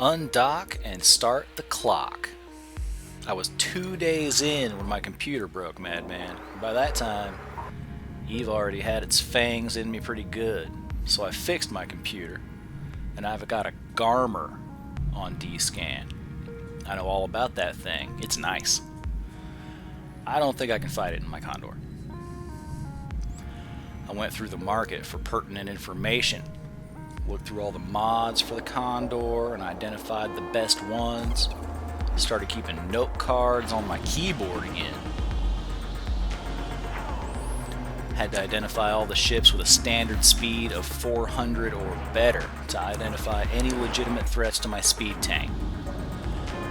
Undock and start the clock. I was 2 days in when my computer broke, madman. By that time, Eve already had its fangs in me pretty good. So I fixed my computer, and I've got a Garmer on D-Scan. I know all about that thing. It's nice. I don't think I can fight it in my Condor. I went through the market for pertinent information, looked through all the mods for the Condor and identified the best ones. Started keeping note cards on my keyboard again. Had to identify all the ships with a standard speed of 400 or better to identify any legitimate threats to my speed tank.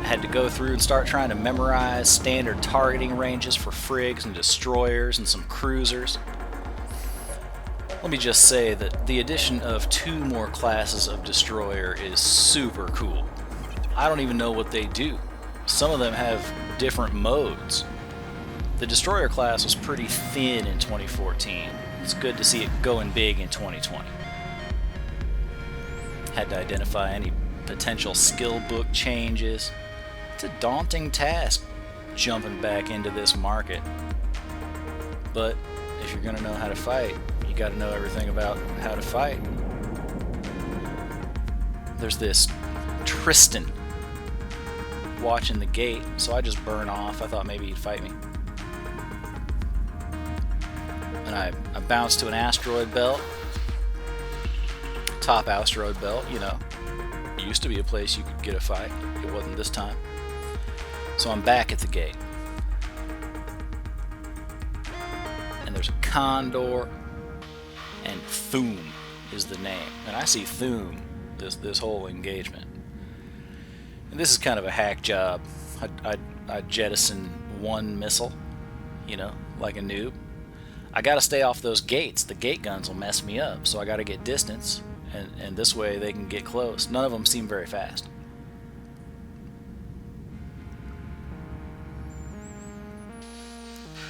I had to go through and start trying to memorize standard targeting ranges for frigs and destroyers and some cruisers. Let me just say that the addition of 2 more classes of destroyer is super cool. I don't even know what they do. Some of them have different modes. The destroyer class was pretty thin in 2014. It's good to see it going big in 2020. Had to identify any potential skill book changes. It's a daunting task jumping back into this market. But if you're gonna know how to fight, you gotta know everything about how to fight. There's this Tristan watching the gate, so I just burn off. I thought maybe he'd fight me. And I bounced to an asteroid belt. Top asteroid belt, you know. It used to be a place you could get a fight. It wasn't this time. So I'm back at the gate. And there's a Condor, and Thum is the name. And I see Thum this whole engagement. And this is kind of a hack job. I jettison 1 missile, you know, like a noob. I gotta stay off those gates. The gate guns will mess me up, so I gotta get distance, and this way they can get close. None of them seem very fast.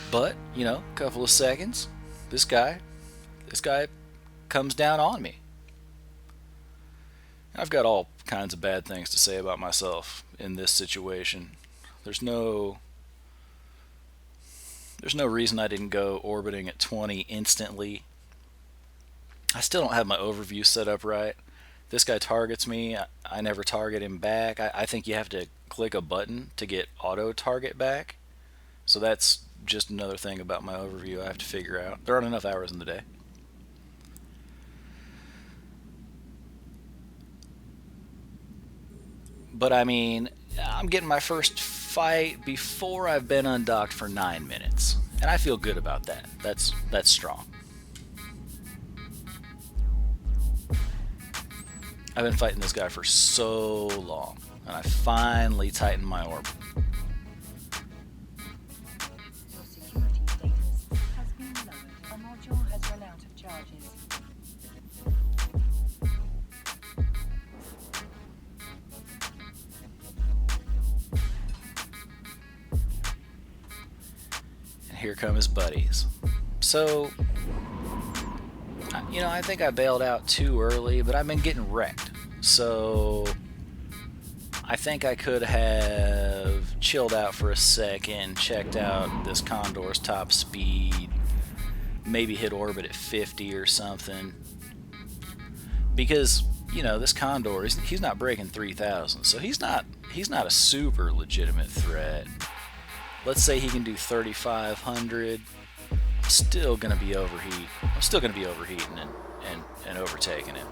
But, you know, a couple of seconds, this guy comes down on me. I've got all kinds of bad things to say about myself in this situation. There's no reason I didn't go orbiting at 20 instantly. I still don't have my overview set up right. This guy targets me. I never target him back. I think you have to click a button to get auto target back. So that's just another thing about my overview I have to figure out. There aren't enough hours in the day. But I mean, I'm getting my first fight before I've been undocked for 9 minutes. And I feel good about that. That's strong. I've been fighting this guy for so long, and I finally tightened my orbit. Your security status has been lowered. A module has run out of charges. And here come his buddies. So, you know, I think I bailed out too early, but I've been getting wrecked. So, I think I could have chilled out for a second, checked out this Condor's top speed, maybe hit orbit at 50 or something. Because, you know, this Condor, he's not breaking 3,000, so he's not a super legitimate threat. Let's say he can do 3,500. I'm still gonna be overheating and overtaking him.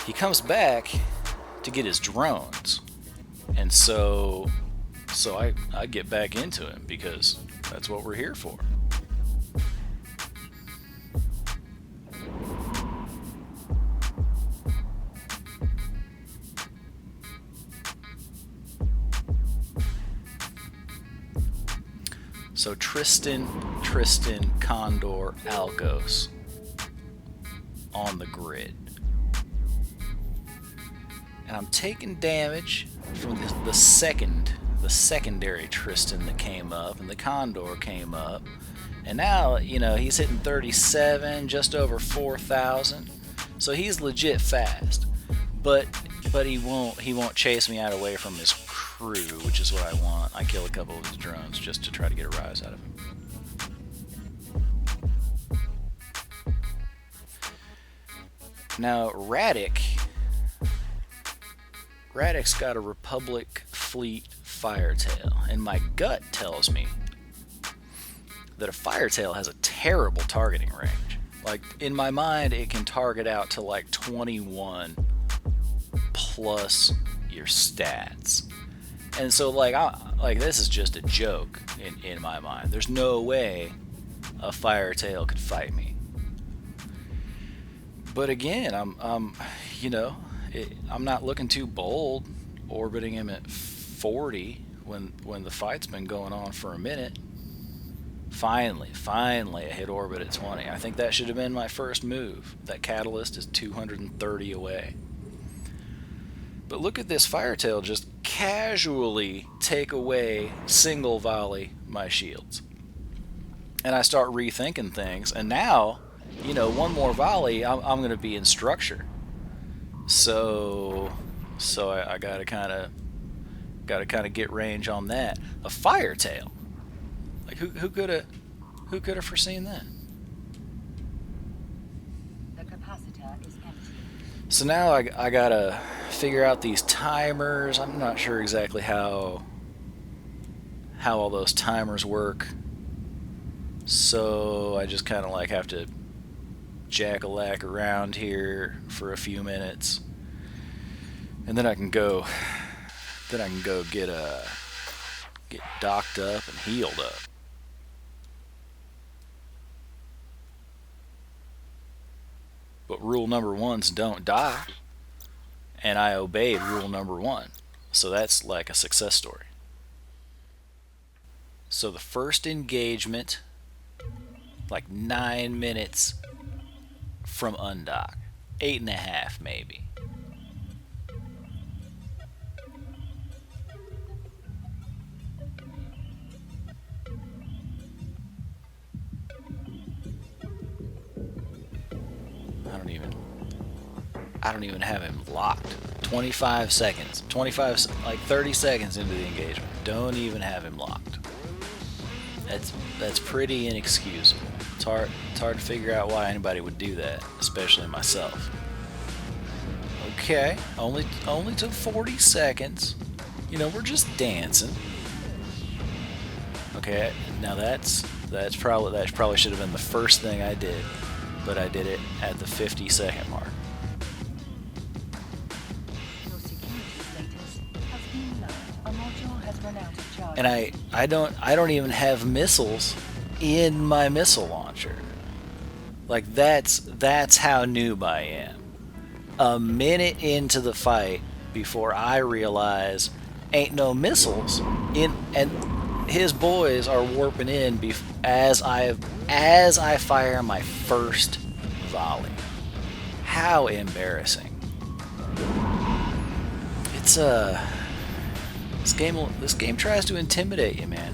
He comes back to get his drones, and so I get back into him because that's what we're here for. So Tristan, Condor, Algos on the grid. And I'm taking damage from the secondary Tristan that came up, and the Condor came up. And now, you know, he's hitting 37, just over 4,000. So he's legit fast. But But he won't chase me out away from his crew, which is what I want. I kill a couple of his drones just to try to get a rise out of him. Now Radek's got a Republic fleet Firetail, and my gut tells me that a Firetail has a terrible targeting range. Like, in my mind, it can target out to like 21 plus your stats. And so, like this is just a joke in my mind. There's no way a Firetail could fight me. But again, I'm not looking too bold, orbiting him at 40 when the fight's been going on for a minute. Finally, I hit orbit at 20. I think that should have been my first move. That catalyst is 230 away. But look at this Firetail just casually take away, single volley my shields. And I start rethinking things, and now, one more volley, I'm going to be in structure. So I gotta kind of get range on that. A Firetail, like who could have foreseen that? The capacitor is empty. So now I gotta figure out these timers. I'm not sure exactly how all those timers work. So I just kind of like have to jack-a-lack around here for a few minutes, and then I can go get docked up and healed up. But rule number one's don't die, and I obeyed rule number one, so that's like a success story. So the first engagement, like 9 minutes from undock, 8.5 maybe. I don't even have him locked. 25 seconds, 30 seconds into the engagement. Don't even have him locked. That's pretty inexcusable. It's hard to figure out why anybody would do that, especially myself. Okay, only took 40 seconds. We're just dancing. Okay, now that probably should have been the first thing I did, but I did it at the 50-second mark. Your security status has been low. A module has run out of charge. And I don't even have missiles in my missile launcher. Like, that's how noob I am. A minute into the fight before I realize ain't no missiles in, and his boys are warping in as I fire my first volley. How embarrassing. It's this game tries to intimidate you, man.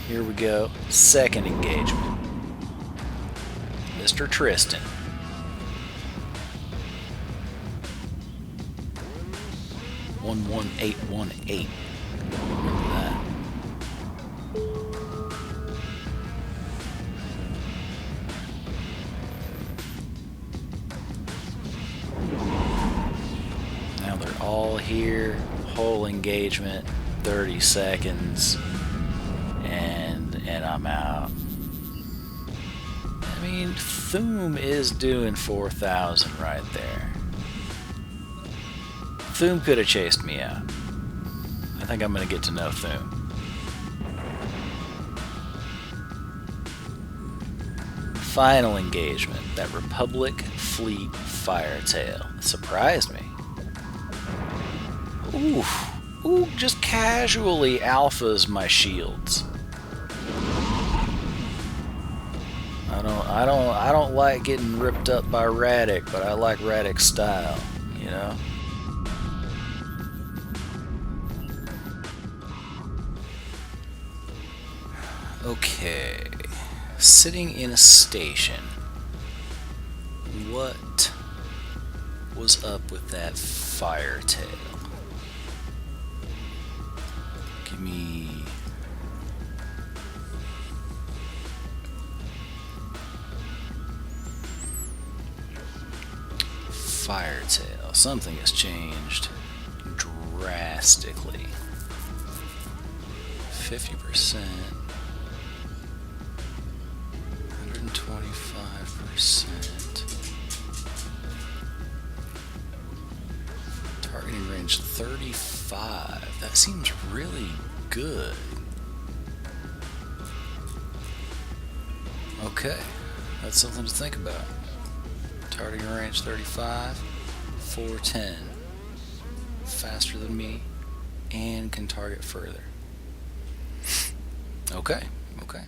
Here we go. Second engagement. Mr. Tristan. One 1818. Remember that. Now they're all here. Whole engagement. 30 seconds. And I'm out. I mean, Thume is doing 4,000 right there. Thume could have chased me out. I think I'm going to get to know Thume. Final engagement. That Republic Fleet Firetail. Surprised me. Ooh, just casually alphas my shields. I don't like getting ripped up by Radek, but I like Radek's style, Okay, sitting in a station. What was up with that fire tail? Give me... fire tail. Something has changed drastically. 50%. 125%. Targeting range 35. That seems really good. Okay, that's something to think about. Targeting range 35, 410. Faster than me and can target further. Okay, okay.